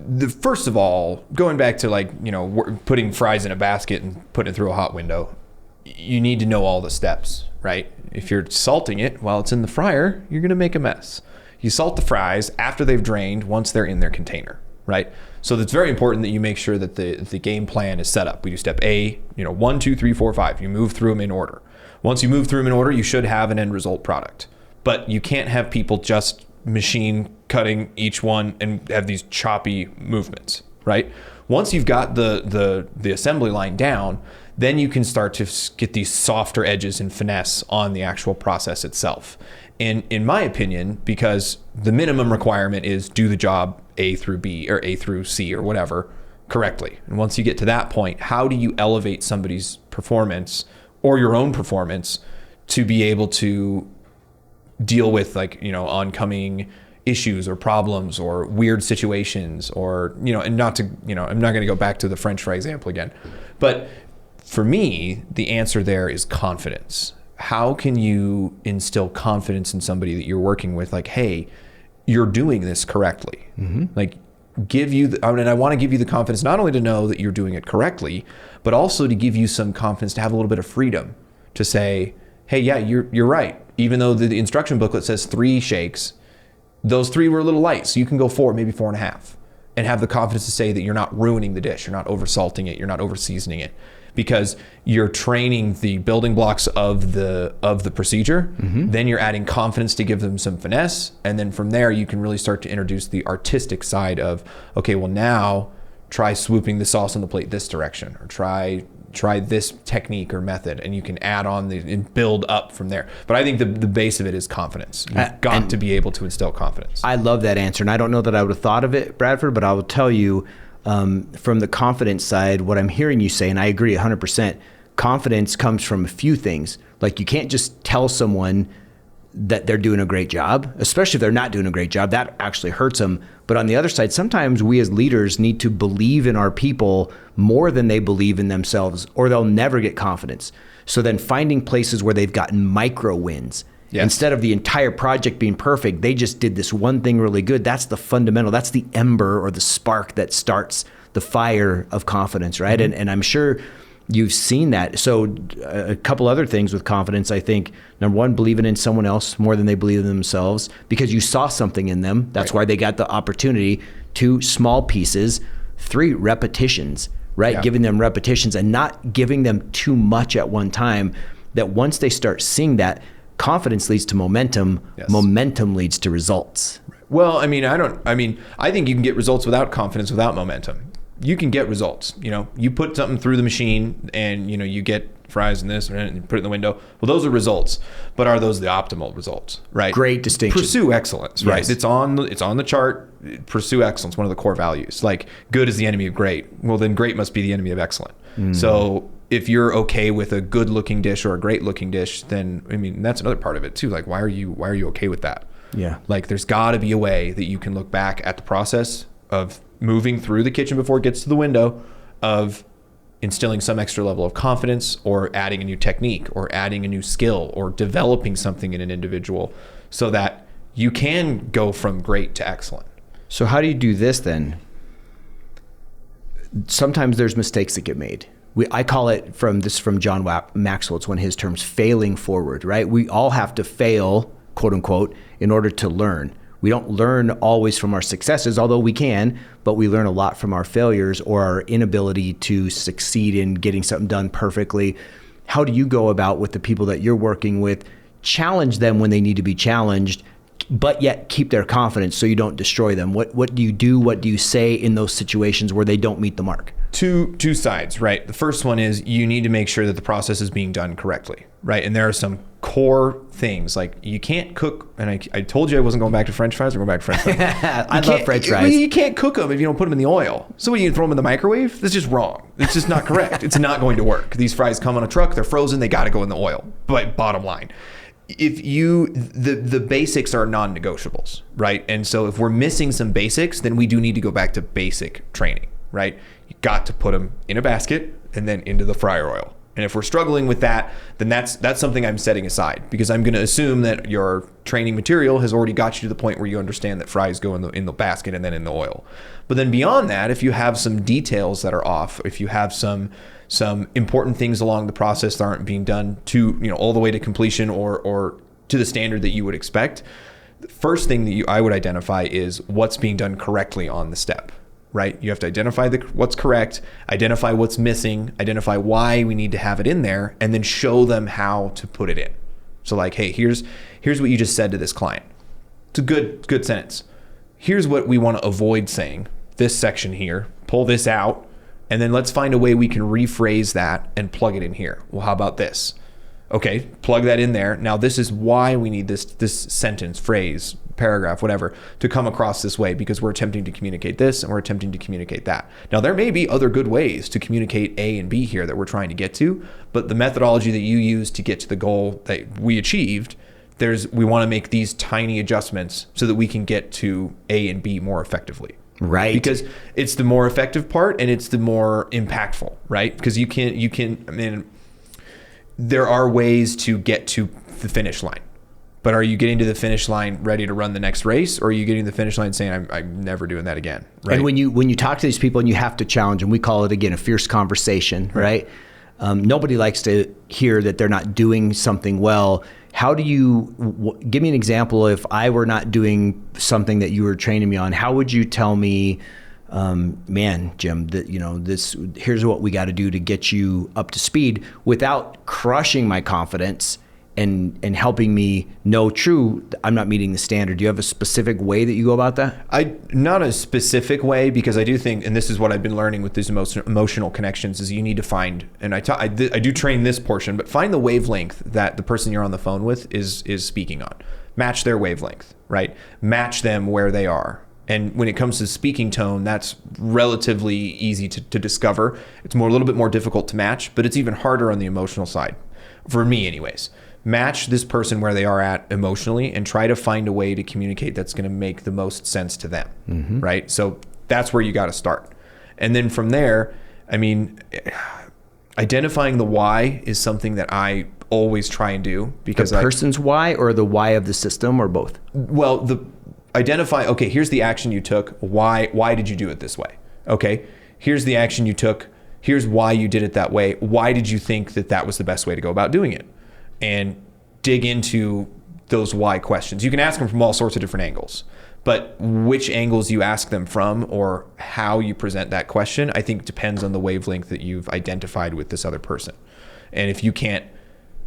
first of all, going back to putting fries in a basket and putting it through a hot window, you need to know all the steps, right? If you're salting it while it's in the fryer, you're going to make a mess. You salt the fries after they've drained once they're in their container, right? So it's very important that you make sure that the game plan is set up. We do step A, 1, 2, 3, 4, 5. You move through them in order. Once you move through them in order, you should have an end result product. But you can't have people just machine cutting each one and have these choppy movements, right? Once you've got the assembly line down, then you can start to get these softer edges and finesse on the actual process itself. And in my opinion, because the minimum requirement is do the job A through B or A through C or whatever correctly. And once you get to that point, how do you elevate somebody's performance or your own performance to be able to deal with oncoming issues or problems or weird situations or, and not to, I'm not going to go back to the French fry example again. But for me, the answer there is confidence. How can you instill confidence in somebody that you're working with? Like, hey, you're doing this correctly. Mm-hmm. I want to give you the confidence not only to know that you're doing it correctly, but also to give you some confidence to have a little bit of freedom to say, hey, yeah, you're right. Even though the instruction booklet says 3 shakes, those 3 were a little light. So you can go 4, maybe 4.5, and have the confidence to say that you're not ruining the dish. You're not over salting it. You're not over seasoning it, because you're training the building blocks of the procedure. Mm-hmm. Then you're adding confidence to give them some finesse. And then from there, you can really start to introduce the artistic side of, okay, well now try swooping the sauce on the plate this direction, or try this technique or method, and you can add on and build up from there. But I think the base of it is confidence. You've got to be able to instill confidence. I love that answer. And I don't know that I would have thought of it, Bradford, but I will tell you, from the confidence side, what I'm hearing you say, and I agree 100%, confidence comes from a few things. Like, you can't just tell someone that they're doing a great job, especially if they're not doing a great job. That actually hurts them. But on the other side, sometimes we as leaders need to believe in our people more than they believe in themselves, or they'll never get confidence. So then finding places where they've gotten micro wins. Yes. Instead of the entire project being perfect, they just did this one thing really good. That's the fundamental. That's the ember or the spark that starts the fire of confidence, right? Mm-hmm. And I'm sure you've seen that. So a couple other things with confidence, I think, number one, believing in someone else more than they believe in themselves, because you saw something in them. That's right. Why they got the opportunity. 2, small pieces. 3, repetitions, right? Yeah. Giving them repetitions and not giving them too much at one time, that once they start seeing that, confidence leads to momentum. Yes. Momentum leads to results. Well, I think you can get results without confidence, without momentum. You can get results. You put something through the machine and, you get fries and this and you put it in the window. Well, those are results, but are those the optimal results, right? Great distinction. Pursue excellence, right? Yes. It's on the chart. Pursue excellence, one of the core values. Like, good is the enemy of great. Well, then great must be the enemy of excellent. Mm. So if you're okay with a good looking dish or a great looking dish, then, that's another part of it too. Like, why are you okay with that? Yeah. Like, there's gotta be a way that you can look back at the process of moving through the kitchen before it gets to the window, of instilling some extra level of confidence, or adding a new technique, or adding a new skill, or developing something in an individual, so that you can go from great to excellent. So how do you do this then? Sometimes there's mistakes that get made. I call it, from John Maxwell, it's one of his terms, failing forward, right? We all have to fail, quote unquote, in order to learn. We don't learn always from our successes, although we can, but we learn a lot from our failures or our inability to succeed in getting something done perfectly. How do you go about, with the people that you're working with, challenge them when they need to be challenged, but yet keep their confidence so you don't destroy them? What do you do? What do you say in those situations where they don't meet the mark? Two sides, right? The first one is you need to make sure that the process is being done correctly, right? And there are some core things, like you can't cook, and I told you I wasn't going back to French fries. We're going back to French fries. I love French fries. You can't cook them if you don't put them in the oil. So when you throw them in the microwave, that's just wrong. It's just not correct. It's not going to work. These fries come on a truck, they're frozen, they got to go in the oil. But bottom line, the basics are non-negotiables, right? And so if we're missing some basics, then we do need to go back to basic training, right? You got to put them in a basket and then into the fryer oil, And if we're struggling with that, then that's something I'm setting aside, because I'm going to assume that your training material has already got you to the point where you understand that fries go in the basket and then in the oil. But then beyond that, if you have some details that are off, if you have some important things along the process that aren't being done to, all the way to completion or to the standard that you would expect, the first thing that I would identify is what's being done correctly on the step. Right? You have to identify what's correct, identify what's missing, identify why we need to have it in there, and then show them how to put it in. So like, hey, here's what you just said to this client. It's a good sentence. Here's what we want to avoid saying. This section here, pull this out, and then let's find a way we can rephrase that and plug it in here. Well, how about this? Okay, plug that in there. Now this is why we need this sentence, phrase, paragraph, whatever, to come across this way, because we're attempting to communicate this and we're attempting to communicate that. Now there may be other good ways to communicate A and B here that we're trying to get to, but the methodology that you use to get to the goal that we achieved, we want to make these tiny adjustments so that we can get to A and B more effectively. Right. Because it's the more effective part and it's the more impactful, right? Because there are ways to get to the finish line, but are you getting to the finish line ready to run the next race, or are you getting to the finish line saying, I'm never doing that again? Right? And when you talk to these people and you have to challenge them, we call it, again, a fierce conversation, right? Nobody likes to hear that they're not doing something well. How do you, give me an example, if I were not doing something that you were training me on, how would you tell me, man, Jim, that, here's what we got to do to get you up to speed without crushing my confidence and helping me know I'm not meeting the standard? Do you have a specific way that you go about that? Not a specific way, because I do think, and this is what I've been learning with these emotional connections, is you need to find, and I do train this portion, but find the wavelength that the person you're on the phone with is speaking on. Match their wavelength, right? Match them where they are. And when it comes to speaking tone, that's relatively easy to discover. It's a little bit more difficult to match, but it's even harder on the emotional side, for me anyways. Match this person where they are at emotionally and try to find a way to communicate that's going to make the most sense to them, right? So that's where you got to start. And then from there, identifying the why is something that I always try and do, because the person's why, or the why of the system, or both? Well, identify, okay, here's the action you took. Why did you do it this way? Okay, here's the action you took. Here's why you did it that way. Why did you think that was the best way to go about doing it? And dig into those why questions. You can ask them from all sorts of different angles, but which angles you ask them from or how you present that question, I think depends on the wavelength that you've identified with this other person. And if you can't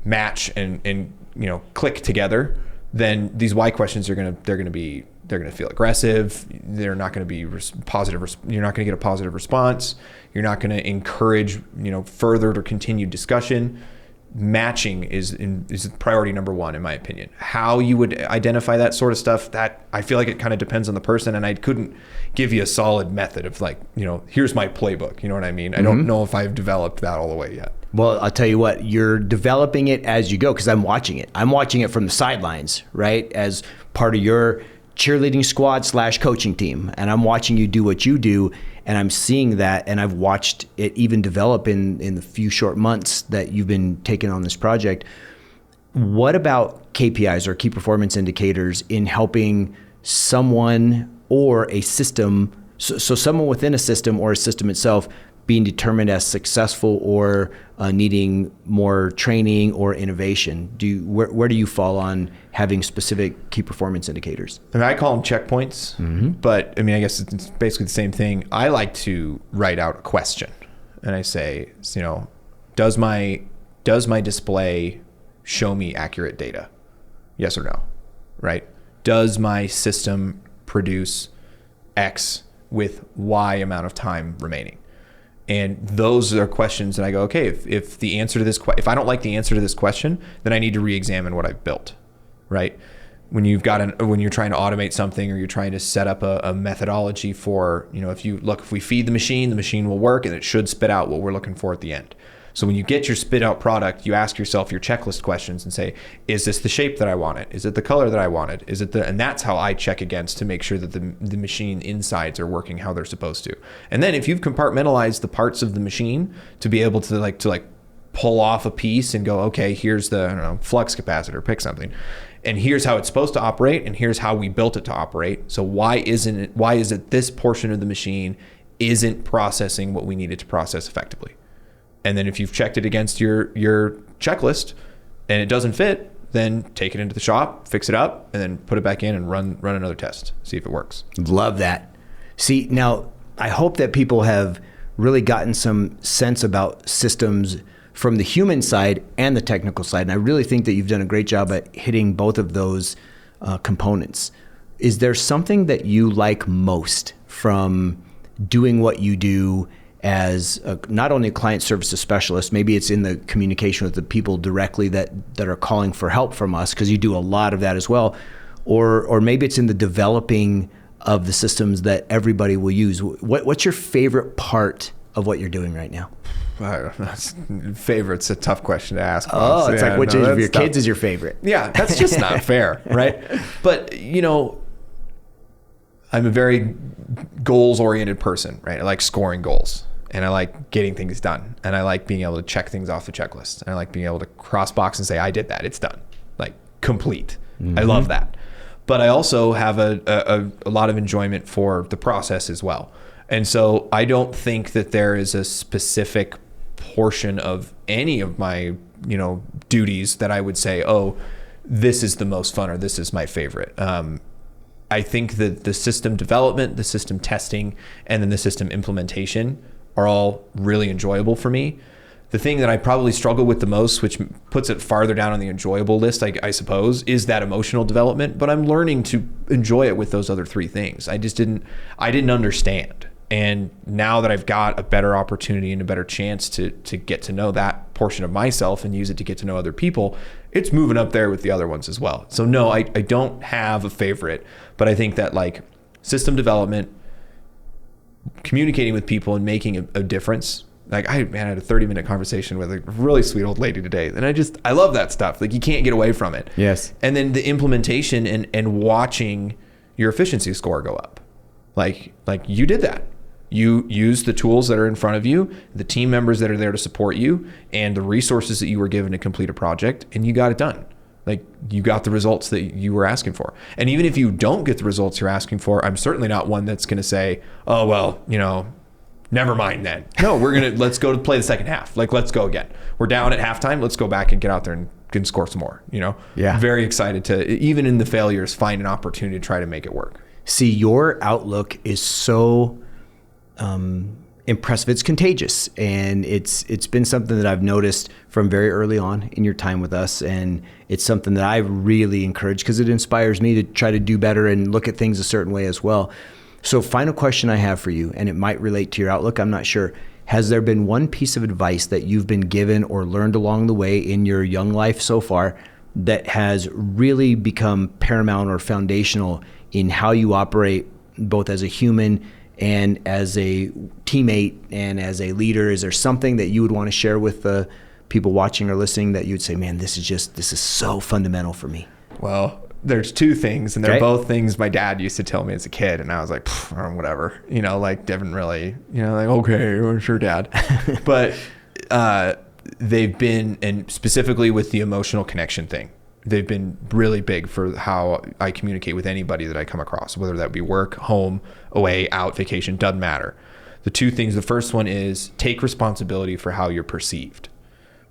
match and click together, then these why questions they're going to feel aggressive. They're not going to be positive. You're not going to get a positive response. You're not going to encourage, further or continued discussion. Matching is priority number one, in my opinion. How you would identify that sort of stuff, that I feel like it kind of depends on the person, and I couldn't give you a solid method of here's my playbook. You know what I mean? I don't know if I've developed that all the way yet. Well, I'll tell you what, you're developing it as you go, because I'm watching it. I'm watching it from the sidelines, right? As part of your cheerleading squad / coaching team. And I'm watching you do what you do, and I'm seeing that, and I've watched it even develop in the few short months that you've been taking on this project. What about KPIs, or key performance indicators, in helping someone or a system, so someone within a system or a system itself, being determined as successful or needing more training or innovation? Where do you fall on having specific key performance indicators? I call them checkpoints, but I guess it's basically the same thing. I like to write out a question, and I say, does my display show me accurate data? Yes or no, right? Does my system produce X with Y amount of time remaining? And those are questions that I go, okay, if the answer to this, if I don't like the answer to this question, then I need to re-examine what I've built, right? When you're trying to automate something, or you're trying to set up a methodology for, if we feed the machine will work, and it should spit out what we're looking for at the end. So when you get your spit out product, you ask yourself your checklist questions and say, is this the shape that I wanted? Is it the color that I wanted? And that's how I check against to make sure that the machine insides are working how they're supposed to. And then if you've compartmentalized the parts of the machine to be able to pull off a piece and go, okay, here's the, I don't know, flux capacitor, pick something. And here's how it's supposed to operate, and here's how we built it to operate. So why is it this portion of the machine isn't processing what we need it to process effectively? And then if you've checked it against your checklist and it doesn't fit, then take it into the shop, fix it up, and then put it back in and run another test, see if it works. Love that. See, now I hope that people have really gotten some sense about systems from the human side and the technical side. And I really think that you've done a great job at hitting both of those components. Is there something that you like most from doing what you do as not only a client services specialist, maybe it's in the communication with the people directly that are calling for help from us, because you do a lot of that as well, or maybe it's in the developing of the systems that everybody will use. What's your favorite part of what you're doing right now? Favorite's a tough question to ask. Oh, it's like which of your kids is your favorite? Yeah, that's just not fair, right? But, I'm a very goals-oriented person, right? I like scoring goals, and I like getting things done, and I like being able to check things off the checklist, and I like being able to cross box and say, I did that, it's done, like complete. I love that. But I also have a lot of enjoyment for the process as well. And so I don't think that there is a specific portion of any of my, duties that I would say, oh, this is the most fun or this is my favorite. I think that the system development, the system testing, and then the system implementation are all really enjoyable for me. The thing that I probably struggle with the most, which puts it farther down on the enjoyable list, I suppose, is that emotional development. But I'm learning to enjoy it with those other three things. I didn't understand. And now that I've got a better opportunity and a better chance to get to know that portion of myself and use it to get to know other people, it's moving up there with the other ones as well. So no, I don't have a favorite, but I think that like system development, communicating with people and making a difference. Like I had a 30-minute conversation with a really sweet old lady today, and I love that stuff. Like you can't get away from it. Yes. And then the implementation and watching your efficiency score go up. Like you did that. You use the tools that are in front of you, the team members that are there to support you, and the resources that you were given to complete a project, and you got it done. Like you got the results that you were asking for. And even if you don't get the results you're asking for, I'm certainly not one that's going to say, oh, well, never mind then. No, let's go to play the second half. Like, let's go again. We're down at halftime. Let's go back and get out there and can score some more, Yeah. Very excited to, even in the failures, find an opportunity to try to make it work. See, your outlook is so impressive. It's contagious, and it's been something that I've noticed from very early on in your time with us, and it's something that I really encourage because it inspires me to try to do better and look at things a certain way as well. So final question I have for you, and it might relate to your outlook, I'm not sure. Has there been one piece of advice that you've been given or learned along the way in your young life so far that has really become paramount or foundational in how you operate both as a human and as a teammate and as a leader? Is there something that you would want to share with the people watching or listening that you'd say, man, this is so fundamental for me? Well, there's two things, and they're both things my dad used to tell me as a kid, and I was like, whatever, didn't really, okay, sure, Dad. But they've been, and specifically with the emotional connection thing, they've been really big for how I communicate with anybody that I come across, whether that be work, home, away, out, vacation, doesn't matter. The two things, the first one is take responsibility for how you're perceived.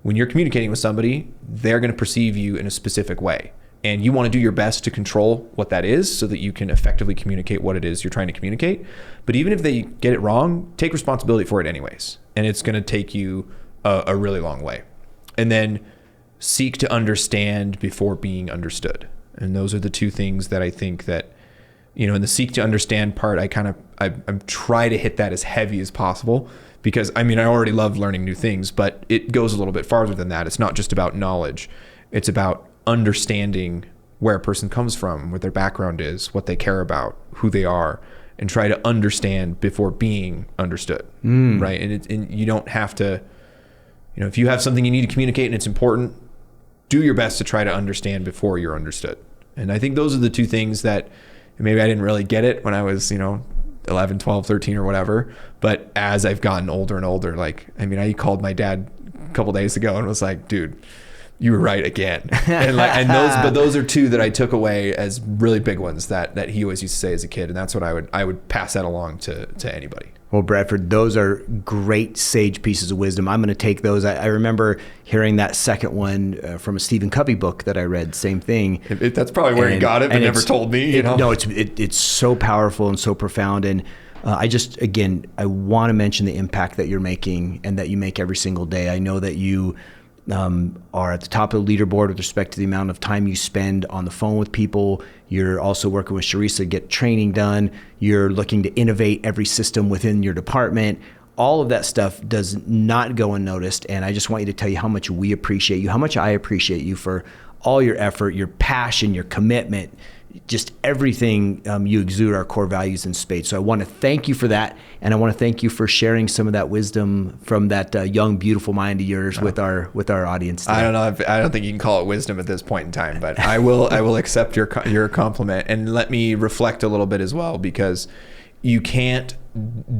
When you're communicating with somebody, they're going to perceive you in a specific way. And you want to do your best to control what that is so that you can effectively communicate what it is you're trying to communicate. But even if they get it wrong, take responsibility for it anyways. And it's going to take you a really long way. And then seek to understand before being understood. And those are the two things that I think that, in the seek to understand part, I try to hit that as heavy as possible because, I already love learning new things, but it goes a little bit farther than that. It's not just about knowledge. It's about understanding where a person comes from, what their background is, what they care about, who they are, and try to understand before being understood. Right. And you don't have to, if you have something you need to communicate and it's important, do your best to try to understand before you're understood. And I think those are the two things that maybe I didn't really get it when I was, 11, 12, 13 or whatever. But as I've gotten older and older, I called my dad a couple days ago and was like, dude, you were right again. And those are two that I took away as really big ones that he always used to say as a kid. And that's what I would pass that along to anybody. Well, Bradford, those are great sage pieces of wisdom. I'm going to take those. I remember hearing that second one from a Stephen Covey book that I read. Same thing. That's probably where he got it, but never told me. No, it's so powerful and so profound. And I want to mention the impact that you're making and that you make every single day. I know that you are at the top of the leaderboard with respect to the amount of time you spend on the phone with people. You're also working with Charissa to get training done. You're looking to innovate every system within your department. All of that stuff does not go unnoticed. And I just want you to tell you how much we appreciate you, how much I appreciate you for all your effort, your passion, your commitment, just everything you exude our core values in spades. So I want to thank you for that. And I want to thank you for sharing some of that wisdom from that young, beautiful mind of yours with our audience today. I don't know. I don't think you can call it wisdom at this point in time, but I will accept your compliment, and let me reflect a little bit as well, because you can't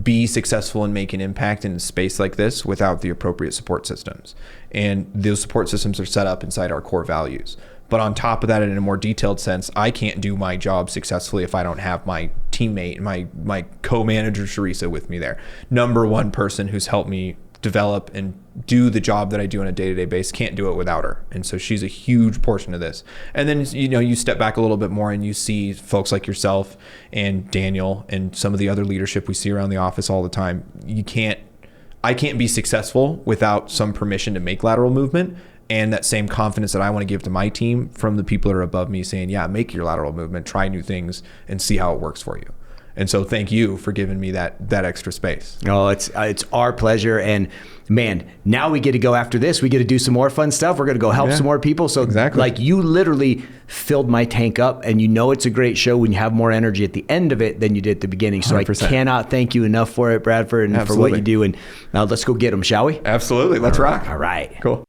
be successful and make an impact in a space like this without the appropriate support systems. And those support systems are set up inside our core values. But on top of that, in a more detailed sense, I can't do my job successfully if I don't have my teammate, my co-manager, Charissa, with me there. Number one person who's helped me develop and do the job that I do on a day-to-day basis, can't do it without her. And so she's a huge portion of this. And then, you step back a little bit more and you see folks like yourself and Daniel and some of the other leadership we see around the office all the time. I can't be successful without some permission to make lateral movement, and that same confidence that I want to give to my team from the people that are above me, saying, yeah, make your lateral movement, try new things, and see how it works for you. And so thank you for giving me that extra space. Oh, it's our pleasure. And man, now we get to go after this. We get to do some more fun stuff. We're going to go help some more people. So exactly. Like, you literally filled my tank up, and it's a great show when you have more energy at the end of it than you did at the beginning. So 100%. I cannot thank you enough for it, Bradford, and for what you do. And now let's go get them, shall we? Absolutely. Let's rock. All right. Cool.